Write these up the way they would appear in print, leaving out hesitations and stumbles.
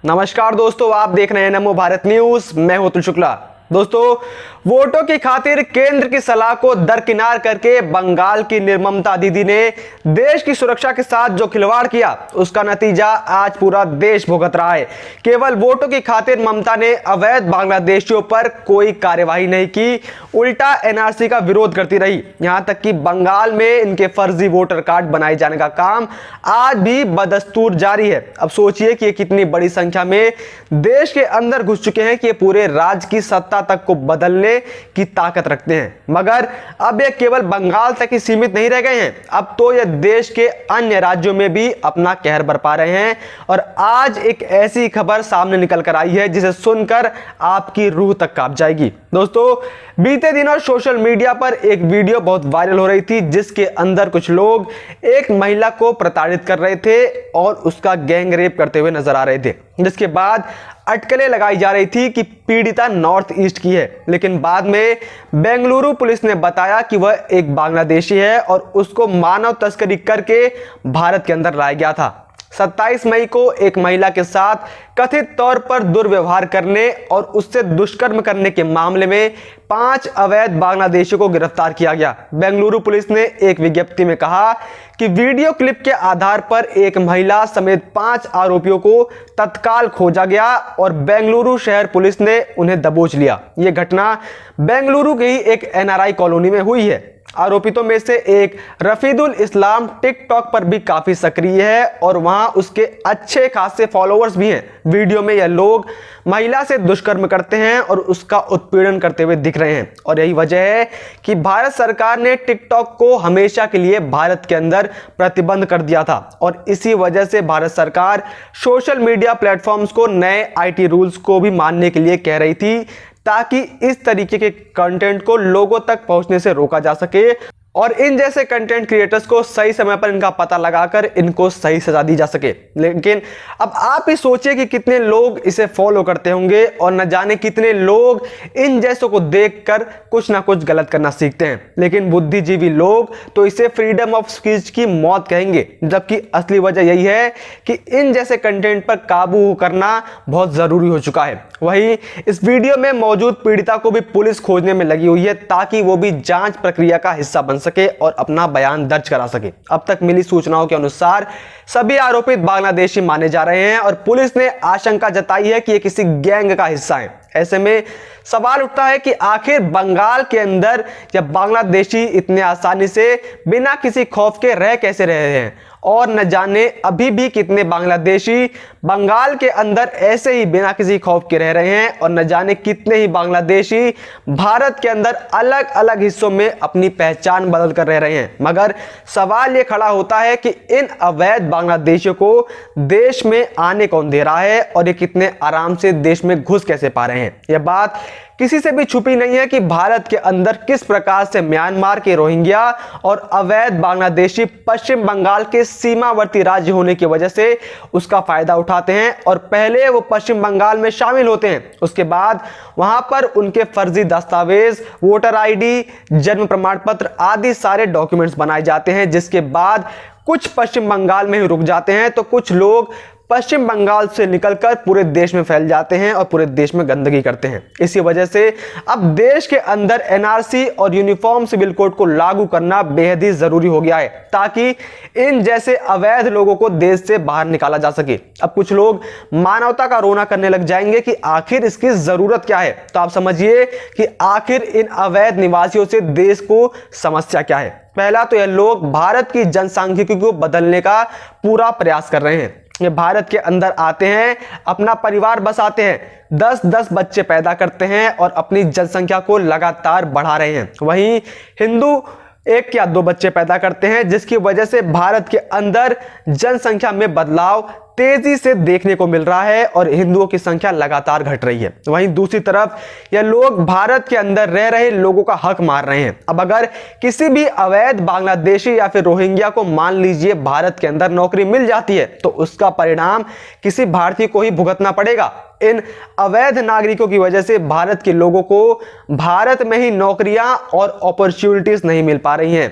नमस्कार दोस्तों, आप देख रहे हैं नमो भारत न्यूज। मैं हूं अतुल शुक्ला। दोस्तों, वोटों की खातिर केंद्र की सलाह को दरकिनार करके बंगाल की निर्ममता दीदी ने देश की सुरक्षा के साथ जो खिलवाड़ किया, उसका नतीजा आज पूरा देश भुगत रहा है। केवल वोटों की खातिर ममता ने अवैध बांग्लादेशियों पर कोई कार्यवाही नहीं की, उल्टा एनआरसी का विरोध करती रही। यहां तक कि बंगाल में इनके फर्जी वोटर कार्ड बनाए जाने का काम आज भी बदस्तूर जारी है। अब सोचिए कि ये कितनी बड़ी संख्या में देश के अंदर घुस चुके हैं कि ये पूरे राज्य की सत्ता तक को बदलने की ताकत रखते हैं। मगर अब ये केवल बंगाल तक ही सीमित नहीं रह गए हैं, अब तो ये देश के अन्य राज्यों में भी अपना कहर बरपा रहे हैं। और आज एक ऐसी खबर सामने निकल कर आई है जिसे सुनकर आपकी रूह तक कांप जाएगी। दोस्तों, बीते दिनों सोशल मीडिया पर एक वीडियो बहुत वायरल हो रही थी, जिसके अंदर कुछ लोग एक महिला को प्रताड़ित कर रहे थे और उसका गैंग रेप करते हुए नजर आ रहे थे, जिसके बाद अटकलें लगाई जा रही थी कि पीड़िता नॉर्थ ईस्ट की है। लेकिन बाद में बेंगलुरु पुलिस ने बताया कि वह एक बांग्लादेशी है और उसको मानव तस्करी करके भारत के अंदर लाया गया था। 27 मई को एक महिला के साथ कथित तौर पर दुर्व्यवहार करने और उससे दुष्कर्म करने के मामले में 5 अवैध बांग्लादेशियों को गिरफ्तार किया गया। बेंगलुरु पुलिस ने एक विज्ञप्ति में कहा कि वीडियो क्लिप के आधार पर एक महिला समेत 5 आरोपियों को तत्काल खोजा गया और बेंगलुरु शहर पुलिस ने उन्हें दबोच लिया। यह घटना बेंगलुरु की ही एक एनआरआई कॉलोनी में हुई है। आरोपितों में से एक रफीदुल इस्लाम टिकटॉक पर भी काफी सक्रिय है और वहां उसके अच्छे खासे फॉलोअर्स भी हैं। वीडियो में यह लोग महिला से दुष्कर्म करते हैं और उसका उत्पीड़न करते हुए दिख रहे हैं। और यही वजह है कि भारत सरकार ने टिकटॉक को हमेशा के लिए भारत के अंदर प्रतिबंध कर दिया था। और इसी वजह से भारत सरकार सोशल मीडिया प्लेटफॉर्म्स को नए आईटी रूल्स को भी मानने के लिए कह रही थी, ताकि इस तरीके के कंटेंट को लोगों तक पहुंचने से रोका जा सके और इन जैसे कंटेंट क्रिएटर्स को सही समय पर इनका पता लगाकर इनको सही सजा दी जा सके। लेकिन अब आप ही सोचिए कि कितने लोग इसे फॉलो करते होंगे और न जाने कितने लोग इन जैसों को देखकर कुछ ना कुछ गलत करना सीखते हैं। लेकिन बुद्धिजीवी लोग तो इसे फ्रीडम ऑफ स्पीच की मौत कहेंगे, जबकि असली वजह यही है कि इन जैसे कंटेंट पर काबू करना बहुत जरूरी हो चुका है। वहीं इस वीडियो में मौजूद पीड़िता को भी पुलिस खोजने में लगी हुई है, ताकि वो भी जांच प्रक्रिया का हिस्सा बन सके और अपना बयान दर्ज करा सके। अब तक मिली सूचनाओं के अनुसार सभी आरोपित बांग्लादेशी माने जा रहे हैं और पुलिस ने आशंका जताई है कि ये किसी गैंग का हिस्सा है। ऐसे में सवाल उठता है कि आखिर बंगाल के अंदर जब बांग्लादेशी इतने आसानी से बिना किसी खौफ के रह कैसे रहे हैं और न जाने अभी भी कितने बांग्लादेशी बंगाल के अंदर ऐसे ही बिना किसी खौफ के रह रहे हैं और न जाने कितने ही बांग्लादेशी भारत के अंदर अलग अलग हिस्सों में अपनी पहचान बदल कर रह रहे हैं। मगर सवाल ये खड़ा होता है कि इन अवैध बांग्लादेशियों को देश में आने कौन दे रहा है और ये कितने आराम से देश में घुस कैसे पा रहे हैं। यह बात किसी से भी छुपी नहीं है कि भारत के अंदर किस प्रकार से म्यांमार के रोहिंग्या और अवैध बांग्लादेशी पश्चिम बंगाल के सीमावर्ती राज्य होने की वजह से उसका फायदा उठाते हैं और पहले वो पश्चिम बंगाल में शामिल होते हैं, उसके बाद वहां पर उनके फर्जी दस्तावेज, वोटर आईडी, जन्म प्रमाण पत्र आदि सारे डॉक्यूमेंट्स बनाए जाते हैं, जिसके बाद कुछ पश्चिम बंगाल में ही रुक जाते हैं तो कुछ लोग पश्चिम बंगाल से निकलकर पूरे देश में फैल जाते हैं और पूरे देश में गंदगी करते हैं। इसी वजह से अब देश के अंदर एनआरसी और यूनिफॉर्म सिविल कोड को लागू करना बेहद ही जरूरी हो गया है, ताकि इन जैसे अवैध लोगों को देश से बाहर निकाला जा सके। अब कुछ लोग मानवता का रोना करने लग जाएंगे कि आखिर इसकी जरूरत क्या है। तो आप समझिए कि आखिर इन अवैध निवासियों से देश को समस्या क्या है। पहला तो यह लोग भारत की जनसांख्यिकी को बदलने का पूरा प्रयास कर रहे हैं। ये भारत के अंदर आते हैं, अपना परिवार बसाते हैं, 10-10 बच्चे पैदा करते हैं और अपनी जनसंख्या को लगातार बढ़ा रहे हैं। वहीं हिंदू 1 या 2 बच्चे पैदा करते हैं, जिसकी वजह से भारत के अंदर जनसंख्या में बदलाव तेजी से देखने को मिल रहा है और हिंदुओं की संख्या लगातार घट रही है। वहीं दूसरी तरफ ये लोग भारत के अंदर रह रहे लोगों का हक मार रहे हैं। अब अगर किसी भी अवैध बांग्लादेशी या फिर रोहिंग्या को मान लीजिए भारत के अंदर नौकरी मिल जाती है, तो उसका परिणाम किसी भारतीय को ही भुगतना पड़ेगा। इन अवैध नागरिकों की वजह से भारत के लोगों को भारत में ही नौकरियां और अपॉर्चुनिटीज नहीं मिल पा रही हैं।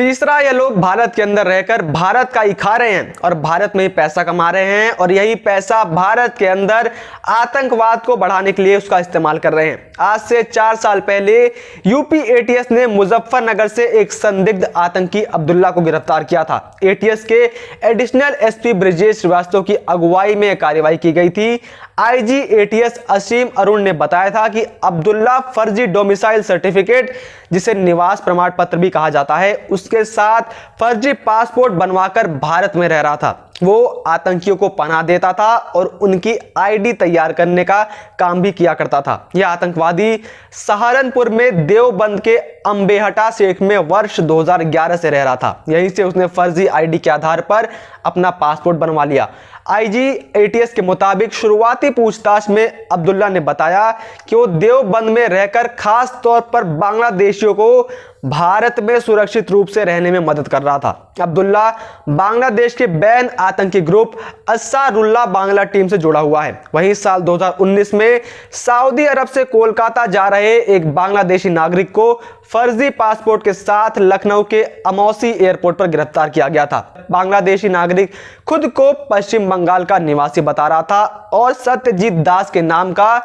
तीसरा, ये लोग भारत के अंदर रहकर भारत का ही खा रहे हैं और भारत में ही पैसा कमा रहे हैं और यही पैसा भारत के अंदर आतंकवाद को बढ़ाने के लिए उसका इस्तेमाल कर रहे हैं। आज से 4 साल पहले यूपी एटीएस ने मुजफ्फरनगर से एक संदिग्ध आतंकी अब्दुल्ला को गिरफ्तार किया था। एटीएस के एडिशनल एसपी ब्रजेश श्रीवास्तव की अगुवाई में कार्रवाई की गई थी। आईजी एटीएस असीम अरुण ने बताया था कि अब्दुल्ला फर्जी डोमिसाइल सर्टिफिकेट, जिसे निवास प्रमाण पत्र भी कहा जाता है, उसके साथ फर्जी पासपोर्ट बनवाकर भारत में रह रहा था। वो आतंकियों को पनाह देता था और उनकी आईडी तैयार करने का काम भी किया करता था। यह आतंकवादी सहारनपुर में देवबंद के अंबेहटा शेख में वर्ष 2011 से रह रहा था। यहीं से उसने फर्जी आईडी के आधार पर अपना पासपोर्ट बनवा लिया। आईजी एटीएस के मुताबिक शुरुआती पूछताछ में अब्दुल्ला ने बताया कि वो देवबंद में रहकर खास तौर पर बांग्लादेशियों को भारत में सुरक्षित रूप से रहने में मदद कर रहा था। अब्दुल्ला बांग्लादेश के बैन आतंकी ग्रुप अंसारुल्लाह बांग्ला टीम से जुड़ा हुआ है। वहीं साल 2019 में सऊदी अरब से कोलकाता जा रहे एक बांग्लादेशी नागरिक को फर्जी पासपोर्ट के साथ लखनऊ के अमौसी एयरपोर्ट पर गिरफ्तार किया गया था। बांग्लादेशी नागरिक खुद को पश्चिम बंगाल का निवासी बता रहा था और सत्यजीत दास के नाम का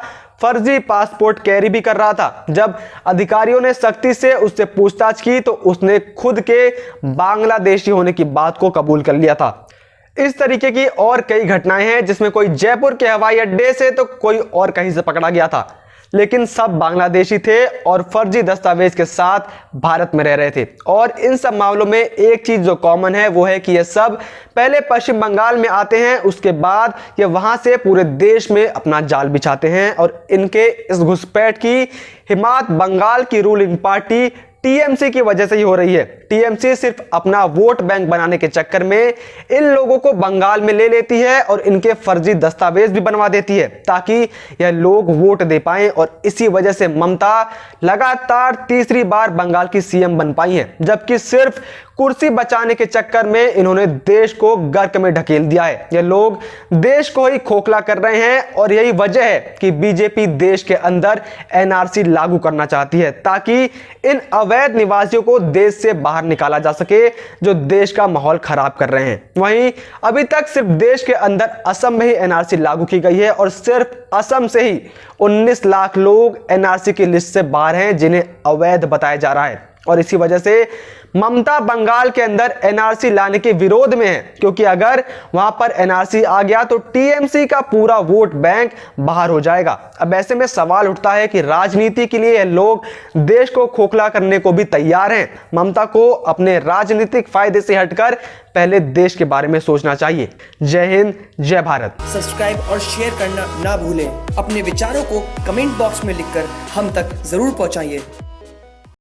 फर्जी पासपोर्ट कैरी भी कर रहा था। जब अधिकारियों ने सख्ती से उससे पूछताछ की तो उसने खुद के बांग्लादेशी होने की बात को कबूल कर लिया था। इस तरीके की और कई घटनाएं हैं जिसमें कोई जयपुर के हवाई अड्डे से तो कोई और कहीं से पकड़ा गया था, लेकिन सब बांग्लादेशी थे और फर्जी दस्तावेज के साथ भारत में रह रहे थे। और इन सब मामलों में एक चीज जो कॉमन है वो है कि ये सब पहले पश्चिम बंगाल में आते हैं, उसके बाद ये वहां से पूरे देश में अपना जाल बिछाते हैं और इनके इस घुसपैठ की हिमात बंगाल की रूलिंग पार्टी टीएमसी की वजह से ही हो रही है। टीएमसी सिर्फ अपना वोट बैंक बनाने के चक्कर में इन लोगों को बंगाल में ले लेती है और इनके फर्जी दस्तावेज भी बनवा देती है ताकि यह लोग वोट दे पाएं और इसी वजह से ममता लगातार तीसरी बार बंगाल की सीएम बन पाई है, जबकि सिर्फ कुर्सी बचाने के चक्कर में इन्होंने देश को गर्क में ढकेल दिया है। ये लोग देश को ही खोखला कर रहे हैं और यही वजह है कि बीजेपी देश के अंदर एनआरसी लागू करना चाहती है ताकि इन अवैध निवासियों को देश से बाहर निकाला जा सके जो देश का माहौल खराब कर रहे हैं। वहीं अभी तक सिर्फ देश के अंदर असम में ही एनआरसी लागू की गई है और सिर्फ असम से ही 19 लाख लोग एनआरसी की लिस्ट से बाहर हैं जिन्हें अवैध बताया जा रहा है। और इसी वजह से ममता बंगाल के अंदर एनआरसी लाने के विरोध में है, क्योंकि अगर वहां पर एनआरसी आ गया तो टीएमसी का पूरा वोट बैंक बाहर हो जाएगा। अब ऐसे में सवाल उठता है कि राजनीति के लिए लोग देश को खोखला करने को भी तैयार हैं। ममता को अपने राजनीतिक फायदे से हटकर पहले देश के बारे में सोचना चाहिए। जय हिंद, जय भारत। सब्सक्राइब और शेयर करना ना भूलें। अपने विचारों को कमेंट बॉक्स में लिखकर हम तक जरूर पहुंचाइए।